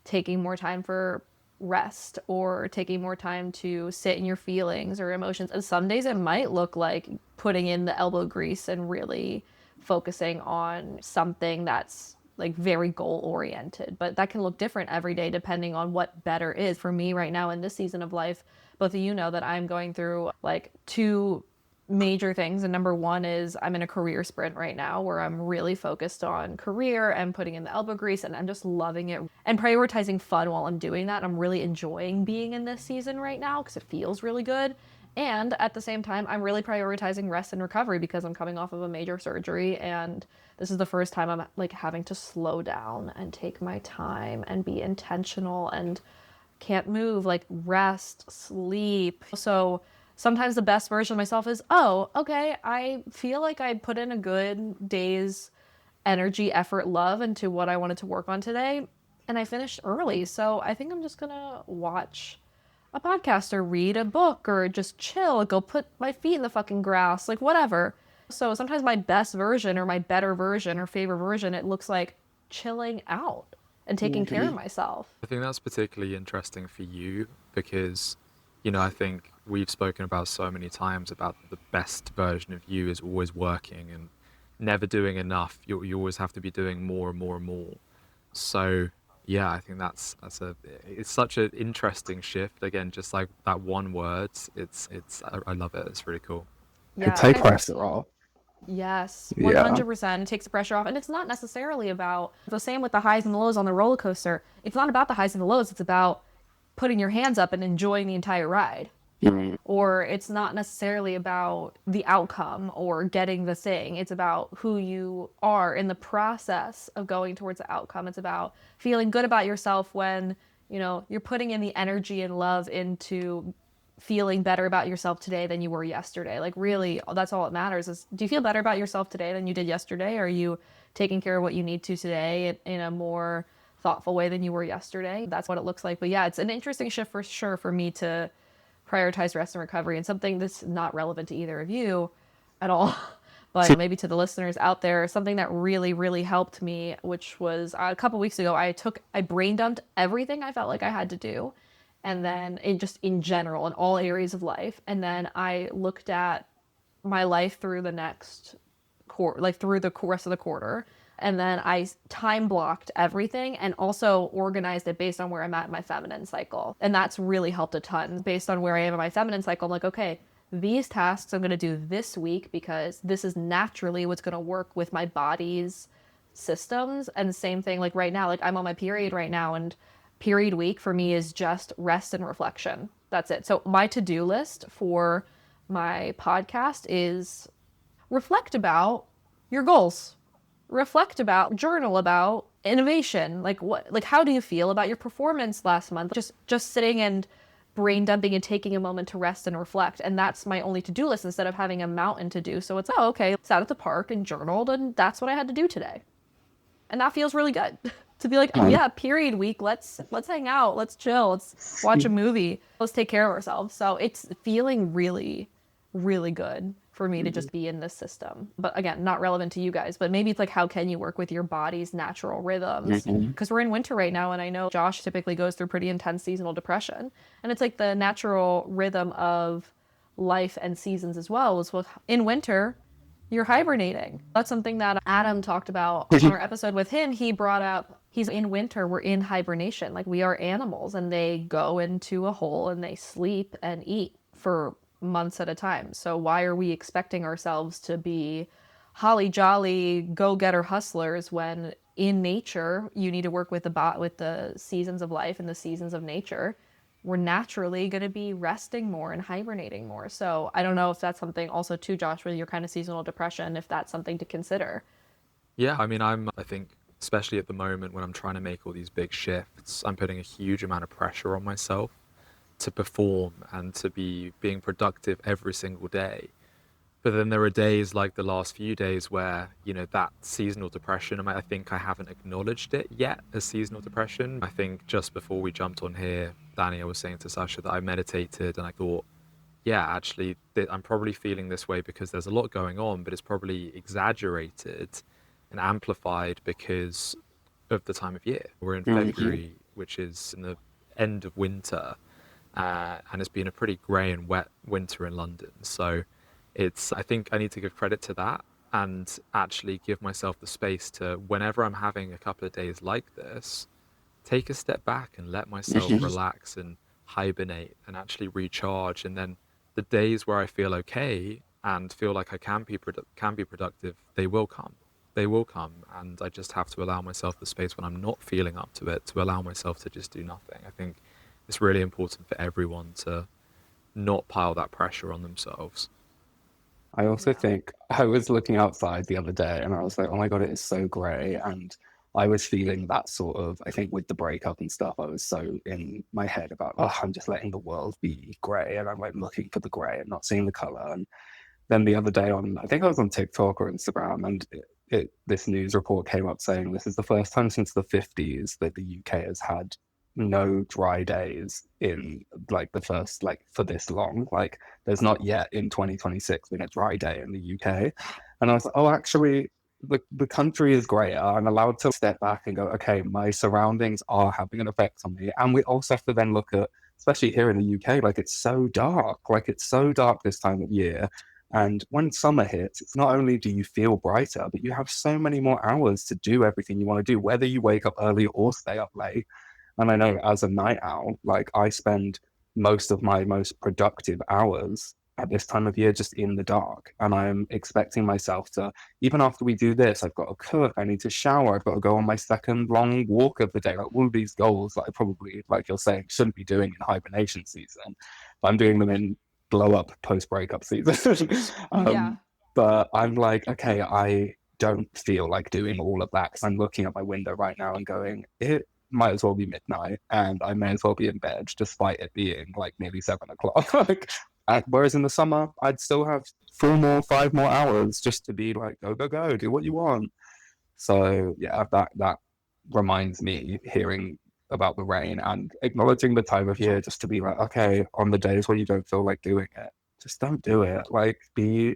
taking more time for rest or taking more time to sit in your feelings or emotions. And some days it might look like putting in the elbow grease and really focusing on something that's like very goal oriented. But that can look different every day depending on what better is. For me right now in this season of life, both of you know that I'm going through like two major things. And number one is I'm in a career sprint right now where I'm really focused on career and putting in the elbow grease, and I'm just loving it and prioritizing fun while I'm doing that. I'm really enjoying being in this season right now because it feels really good. And at the same time, I'm really prioritizing rest and recovery because I'm coming off of a major surgery, and this is the first time I'm like having to slow down and take my time and be intentional and can't move, like rest, sleep. So sometimes the best version of myself is, oh, okay, I feel like I put in a good day's energy, effort, love into what I wanted to work on today, and I finished early. So I think I'm just gonna watch a podcast or read a book or just chill, go put my feet in the fucking grass, like whatever. So sometimes my best version or my better version or favorite version, it looks like chilling out and taking care of Mhm. myself. I think that's particularly interesting for you because, you know, I think we've spoken about so many times about the best version of you is always working and never doing enough. You always have to be doing more and more and more. So yeah, I think it's such an interesting shift. Again, just like that one word, I love it. It's really cool. It Yeah, and take I pressure off. yes, Yeah. 100%. It takes the pressure off. And it's not necessarily about the same with the highs and the lows on the roller coaster. It's not about the highs and the lows. It's about putting your hands up and enjoying the entire ride. Mm. Or it's not necessarily about the outcome or getting the thing. It's about who you are in the process of going towards the outcome. It's about feeling good about yourself when, you know, you're putting in the energy and love into feeling better about yourself today than you were yesterday. Like really, that's all that matters is, do you feel better about yourself today than you did yesterday? Are you taking care of what you need to today in a more thoughtful way than you were yesterday? That's what it looks like. But yeah, it's an interesting shift for sure for me to prioritize rest and recovery, and something that's not relevant to either of you at all, but See, maybe to the listeners out there, something that really, really helped me, which was a couple weeks ago, I brain dumped everything I felt like I had to do. And then it just in general, in all areas of life. And then I looked at my life through the next quarter, like through the rest of the quarter. And then I time blocked everything and also organized it based on where I'm at in my feminine cycle. And that's really helped a ton. Based on where I am in my feminine cycle, I'm like, okay, these tasks I'm going to do this week because this is naturally what's going to work with my body's systems. And the same thing, like right now, like I'm on my period right now, and period week for me is just rest and reflection. That's it. So my to-do list for my podcast is reflect about your goals, reflect about, journal about innovation, like what, like how do you feel about your performance last month, just sitting and brain dumping and taking a moment to rest and reflect. And that's my only to-do list instead of having a mountain to do. So it's, oh, okay, sat at the park and journaled, and that's what I had to do today, and that feels really good. To be like, um, yeah, period week, let's hang out, let's chill, let's watch a movie, let's take care of ourselves. So it's feeling really, really good for me to just be in this system. But again, not relevant to you guys, but maybe it's like, how can you work with your body's natural rhythms? mhm. Because we're in winter right now, and I know Josh typically goes through pretty intense seasonal depression, and it's like the natural rhythm of life and seasons as well is, well, in winter you're hibernating. That's something that Adam talked about on our episode with him. He brought up, he's in winter, we're in hibernation. Like we are animals, and they go into a hole and they sleep and eat for months at a time. So why are we expecting ourselves to be holly jolly go-getter hustlers when in nature you need to work with the seasons of life and the seasons of nature? We're naturally going to be resting more and hibernating more. So I don't know if that's something also too, Josh, with your kind of seasonal depression, if that's something to consider. Yeah, I mean, I think, especially at the moment when I'm trying to make all these big shifts, I'm putting a huge amount of pressure on myself to perform and to be being productive every single day. But then there are days like the last few days where, that seasonal depression, I think I haven't acknowledged it yet as seasonal depression. I think just before we jumped on here, Danny, I was saying to Sasha that I meditated and I thought, yeah, actually, I'm probably feeling this way because there's a lot going on, but it's probably exaggerated and amplified because of the time of year. We're in Hmm. February, which is in the end of winter, and it's been a pretty grey and wet winter in London. So I think I need to give credit to that and actually give myself the space to, whenever I'm having a couple of days like this, take a step back and let myself Hmm. relax and hibernate and actually recharge. And then the days where I feel okay and feel like I can be productive, they will come. They will come, and I just have to allow myself the space when I'm not feeling up to it to allow myself to just do nothing. I think it's really important for everyone to not pile that pressure on themselves. I also Yeah. think I was looking outside the other day and I was like, oh my God, it is so grey. And I was feeling that sort of, I think with the breakup and stuff, I was so in my head about, oh, I'm just letting the world be grey. And I'm like looking for the grey and not seeing the colour. And then the other day I think I was on TikTok or Instagram, and this news report came up saying this is the first time since the 50s that the UK has had no dry days in like the first, like for this long. Like there's not yet in 2026 been a dry day in the UK. And I was like, oh, actually, the country is great. I'm allowed to step back and go, okay, my surroundings are having an effect on me. And we also have to then look at, especially here in the UK, like it's so dark. Like it's so dark this time of year, and when summer hits, it's not only do you feel brighter, but you have so many more hours to do everything you want to do, whether you wake up early or stay up late. And I know as a night owl, like I spend most of my most productive hours at this time of year just in the dark. And I'm expecting myself to, even after we do this, I've got to cook, I need to shower, I've got to go on my second long walk of the day. Like all of these goals that I probably, like you're saying, shouldn't be doing in hibernation season. But I'm doing them in blow up post breakup season. Yeah. But I'm like, okay, I don't feel like doing all of that because I'm looking at my window right now and going, it might as well be midnight and I may as well be in bed despite it being like nearly 7 o'clock. Like, whereas in the summer, I'd still have 4 more, 5 more hours just to be like, go, go, go, do what you want. So yeah, that reminds me hearing about the rain and acknowledging the time of year just to be like, okay, on the days when you don't feel like doing it, just don't do it. Like be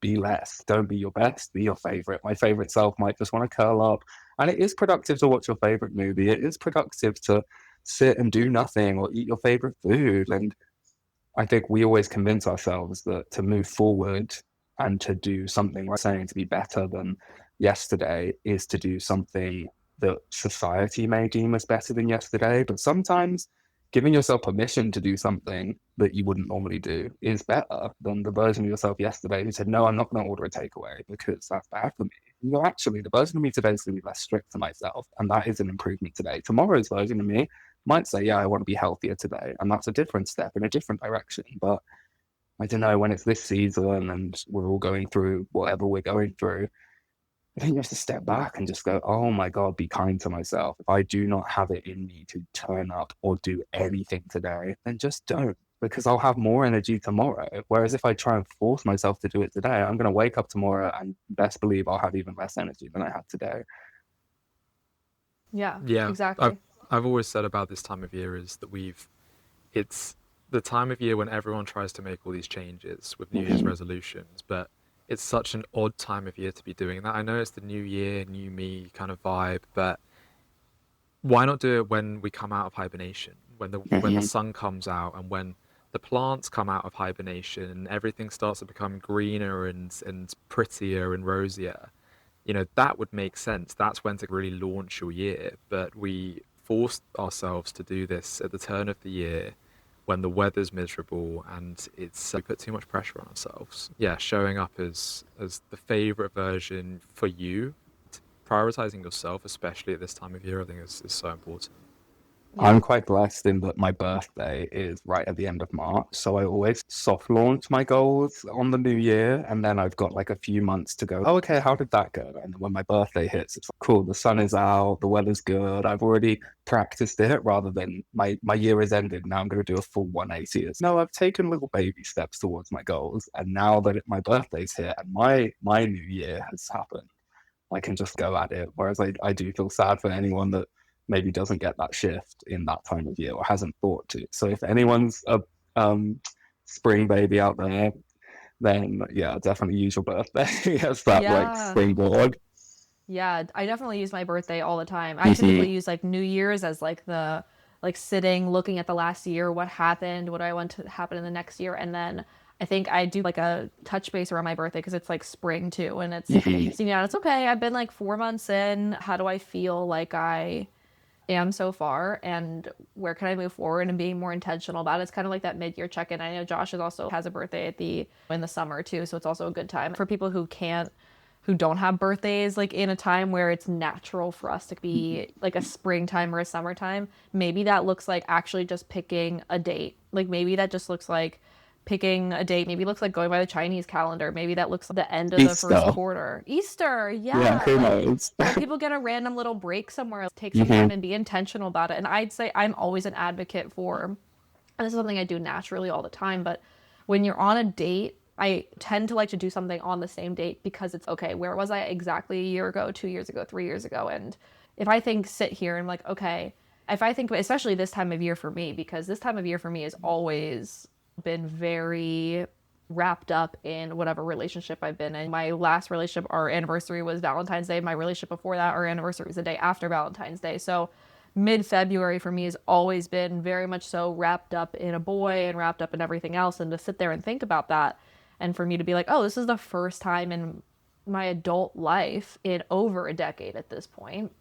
less. Don't be your best, be your favorite. My favorite self might just want to curl up. And it is productive to watch your favorite movie. It is productive to sit and do nothing or eat your favorite food. And I think we always convince ourselves that to move forward and to do something, like saying to be better than yesterday, is to do something that society may deem as better than yesterday. But sometimes giving yourself permission to do something that you wouldn't normally do is better than the version of yourself yesterday who said, no, I'm not going to order a takeaway because that's bad for me. You know, actually, the version of me today is going to be less strict to myself. And that is an improvement today. Tomorrow's version of me might say, yeah, I want to be healthier today. And that's a different step in a different direction. But I don't know, when it's this season and we're all going through whatever we're going through, I think you have to step back and just go, oh my God, be kind to myself. If I do not have it in me to turn up or do anything today, then just don't, because I'll have more energy tomorrow. Whereas if I try and force myself to do it today, I'm going to wake up tomorrow and best believe I'll have even less energy than I have today. Yeah, Yeah, I've exactly. I've always said about this time of year is that it's the time of year when everyone tries to make all these changes with New Year's Mhm. resolutions, but it's such an odd time of year to be doing that. I know it's the new year, new me kind of vibe, but why not do it when we come out of hibernation, when the Mhm. sun comes out and when the plants come out of hibernation and everything starts to become greener and prettier and rosier. That would make sense. That's when to really launch your year. But we forced ourselves to do this at the turn of the year when the weather's miserable and we put too much pressure on ourselves. Yeah, showing up as the favorite version for you, prioritizing yourself, especially at this time of year, I think is so important. Yeah. I'm quite blessed in that my birthday is right at the end of March. So I always soft launch my goals on the new year. And then I've got like a few months to go, oh, okay, how did that go? And when my birthday hits, it's like, cool, the sun is out, the weather's good. I've already practiced it rather than my year is ended. Now I'm going to do a full 180. No, I've taken little baby steps towards my goals. And now that my birthday's here and my new year has happened, I can just go at it. Whereas I do feel sad for anyone that maybe doesn't get that shift in that time of year or hasn't thought to. So if anyone's a spring baby out there, then yeah, definitely use your birthday as that like Yeah. springboard. Yeah, I definitely use my birthday all the time. I typically Mm-hmm. use like New Year's as like the like sitting, looking at the last year, what happened, what I want to happen in the next year, and then I think I do like a touch base around my birthday because it's like spring too, and it's Mm-hmm. so yeah, it's okay. I've been like 4 months in. How do I feel like I am so far, and where can I move forward and being more intentional about it? It's kind of like that mid-year check-in. I know Josh is also has a birthday at the in the summer too, so it's also a good time for people who don't have birthdays like in a time where it's natural for us to be like a springtime or a summertime. Maybe that looks like actually just picking a date. Like maybe that just looks like picking a date. Maybe it looks like going by the Chinese calendar. Maybe that looks like the end of the first Easter. quarter. Easter, Yeah, yeah. who Like knows? let people get a random little break somewhere, take some time Mm-hmm. and be intentional about it. And I'd say I'm always an advocate for, and this is something I do naturally all the time, but when you're on a date, I tend to like to do something on the same date because it's okay. Where was I exactly a year ago, 2 years ago, 3 years ago? And if I think sit here and I'm like, okay, if I think, especially this time of year for me, because this time of year for me has always been very wrapped up in whatever relationship I've been in. My last relationship, our anniversary was Valentine's Day. My relationship before that, our anniversary was the day after Valentine's Day. So mid-February for me has always been very much so wrapped up in a boy and wrapped up in everything else. And to sit there and think about that, and for me to be like, oh, this is the first time in my adult life in over a decade at this point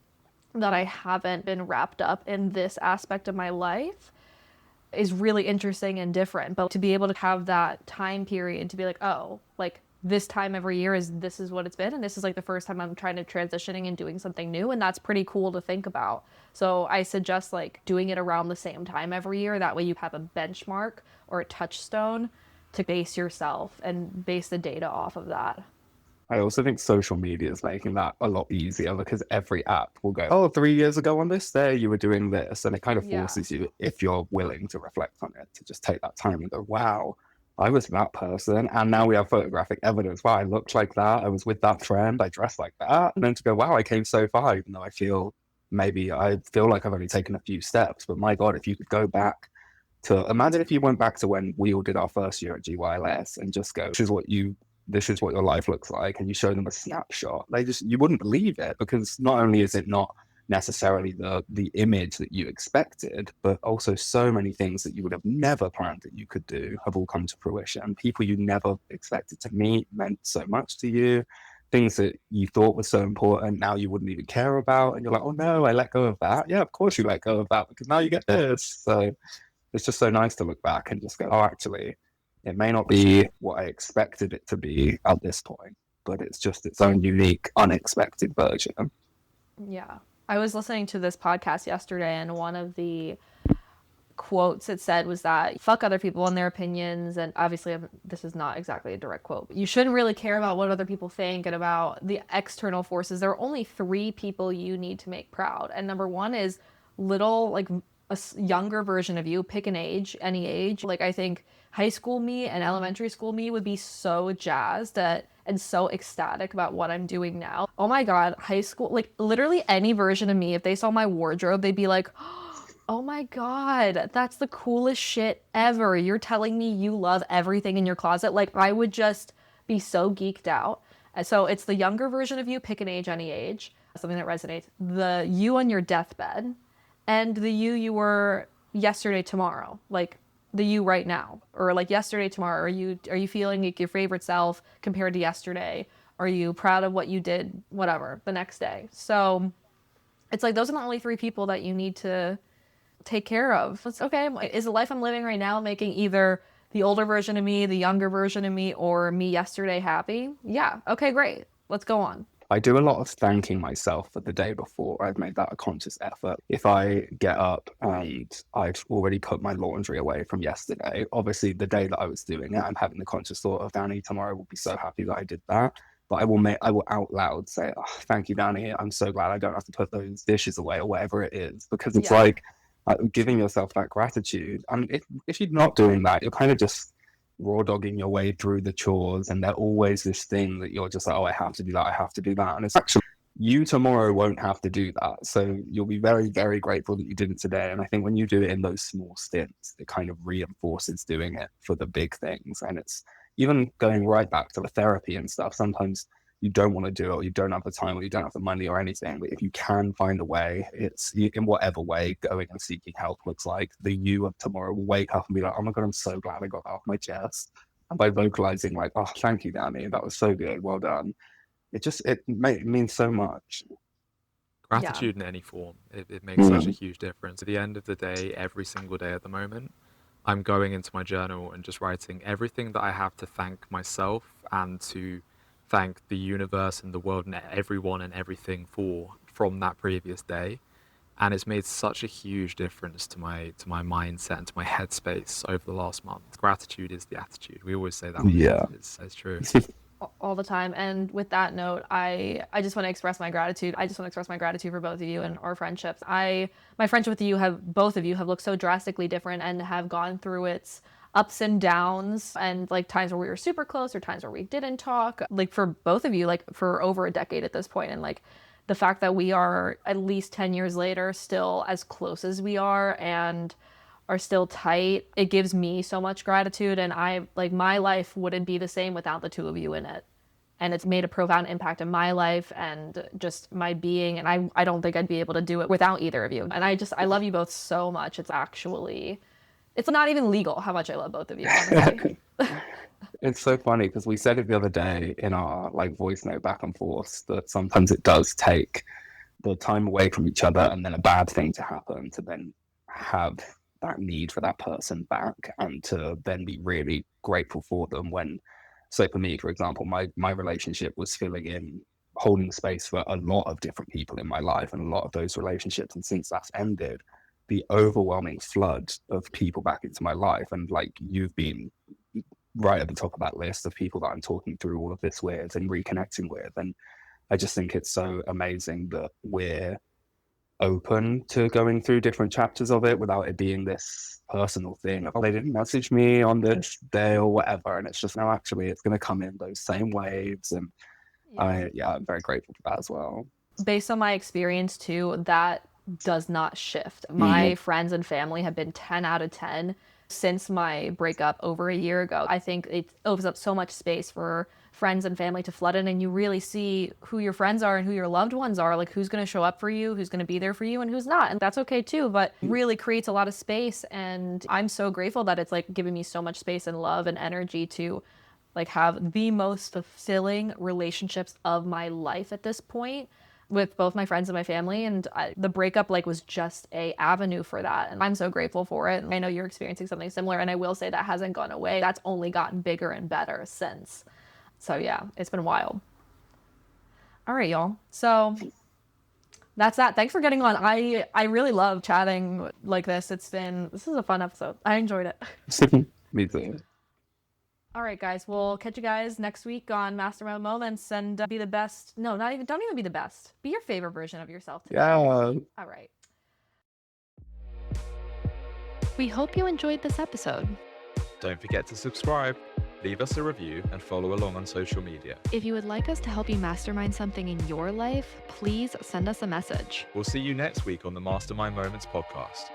that I haven't been wrapped up in this aspect of my life is really interesting and different. But to be able to have that time period to be like, oh, like this time every year is this is what it's been, and this is like the first time I'm trying to transitioning and doing something new, and that's pretty cool to think about. So I suggest like doing it around the same time every year. That way you have a benchmark or a touchstone to base yourself and base the data off of that. I also think social media is making that a lot easier because every app will go, oh, 3 years ago on this day, you were doing this. And it kind of Yeah. forces you, if you're willing to reflect on it, to just take that time and go, wow, I was that person. And now we have photographic evidence. Wow, I looked like that. I was with that friend. I dressed like that. And then to go, wow, I came so far, even though I feel like I've only taken a few steps. But my God, if you could go back to imagine if you went back to when we all did our first year at GYLS and just go, this is what your life looks like, and you show them a snapshot, you wouldn't believe it because not only is it not necessarily the image that you expected, but also so many things that you would have never planned that you could do have all come to fruition. People you never expected to meet meant so much to you. Things that you thought were so important now you wouldn't even care about, and you're like, oh no, I let go of that. Yeah, of course you let go of that because now you get this. So it's just so nice to look back and just go, oh, actually, it may not be what I expected it to be at this point, but it's just its own unique, unexpected version. Yeah. I was listening to this podcast yesterday, and one of the quotes it said was that fuck other people and their opinions. And obviously, this is not exactly a direct quote, but you shouldn't really care about what other people think and about the external forces. There are only three people you need to make proud. And number one is little, like a younger version of you. Pick an age, any age. Like, I think high school me and elementary school me would be so jazzed at and so ecstatic about what I'm doing now. Oh my God, high school, like literally any version of me, if they saw my wardrobe, they'd be like, oh my God, that's the coolest shit ever. You're telling me you love everything in your closet. Like, I would just be so geeked out. And so it's the younger version of you, pick an age, any age, something that resonates. The you on your deathbed and the you were yesterday, tomorrow. Like, the you right now, or like yesterday, tomorrow. Are you feeling like your favorite self compared to yesterday? Are you proud of what you did, whatever, the next day? So it's like those are the only three people that you need to take care of. It's okay. Is the life I'm living right now making either the older version of me, the younger version of me, or me yesterday happy? Yeah. Okay, great. Let's go on. I do a lot of thanking myself for the day before. I've made that a conscious effort. If I get up and I've already put my laundry away from yesterday, obviously the day that I was doing it, I'm having the conscious thought of, Danny, tomorrow will be so happy that I did that. But I will out loud say, oh, thank you, Danny. I'm so glad I don't have to put those dishes away or whatever it is, because it's like giving yourself that gratitude. And if you're not doing that, you're kind of just raw dogging your way through the chores, and they're always this thing that you're just like, oh, I have to do that, I have to do that. And it's actually, you tomorrow won't have to do that. So you'll be very, very grateful that you did it today. And I think when you do it in those small stints, it kind of reinforces doing it for the big things. And it's even going right back to the therapy and stuff. Sometimes you don't want to do it, or you don't have the time, or you don't have the money or anything. But if you can find a way, it's in whatever way going and seeking help looks like, the you of tomorrow will wake up and be like, oh my God, I'm so glad I got that off my chest. And by vocalizing like, oh, thank you, Danny, that was so good, well done. It means so much. Gratitude in any form, it makes such a huge difference. At the end of the day, every single day at the moment, I'm going into my journal and just writing everything that I have to thank myself and to thank the universe and the world and everyone and everything for from that previous day. And it's made such a huge difference to my mindset and to my headspace over the last month. Gratitude is the attitude. We always say that. Yeah. It's true. All the time. And with that note, I just want to express my gratitude. I just want to express my gratitude for both of you and our friendships. My friendship with you both of you have looked so drastically different and have gone through its ups and downs, and like times where we were super close or times where we didn't talk, like for both of you, like for over a decade at this point. And like the fact that we are at least 10 years later still as close as we are and are still tight, it gives me so much gratitude. And I like, my life wouldn't be the same without the two of you in it. And it's made a profound impact in my life and just my being. And I don't think I'd be able to do it without either of you. And I love you both so much. It's not even legal how much I love both of you, honestly. It's so funny because we said it the other day in our like voice note back and forth that sometimes it does take the time away from each other and then a bad thing to happen to then have that need for that person back and to then be really grateful for them when, so for me, for example, my relationship was filling in, holding space for a lot of different people in my life and a lot of those relationships. And since that's ended, the overwhelming flood of people back into my life, and like you've been right at the top of that list of people that I'm talking through all of this with and reconnecting with. And I just think it's so amazing that we're open to going through different chapters of it without it being this personal thing of, oh, they didn't message me on this day or whatever. And it's just, no, actually it's going to come in those same waves. And I'm very grateful for that as well. Based on my experience too, that does not shift. My friends and family have been 10 out of 10 since my breakup over a year ago. I think it opens up so much space for friends and family to flood in, and you really see who your friends are and who your loved ones are, like who's going to show up for you, who's going to be there for you, and who's not. And that's okay too, but really creates a lot of space. And I'm so grateful that it's like giving me so much space and love and energy to like have the most fulfilling relationships of my life at this point with both my friends and my family. And the breakup like was just a avenue for that. And I'm so grateful for it. And I know you're experiencing something similar. And I will say that hasn't gone away. That's only gotten bigger and better since. So yeah, it's been wild. All right, y'all. So that's that. Thanks for getting on. I really love chatting like this. This is a fun episode. I enjoyed it. Me too. All right, guys. We'll catch you guys next week on Mastermind Moments, and be the best. No, don't even be the best. Be your favorite version of yourself today. Yeah. All right. We hope you enjoyed this episode. Don't forget to subscribe, leave us a review, and follow along on social media. If you would like us to help you mastermind something in your life, please send us a message. We'll see you next week on the Mastermind Moments podcast.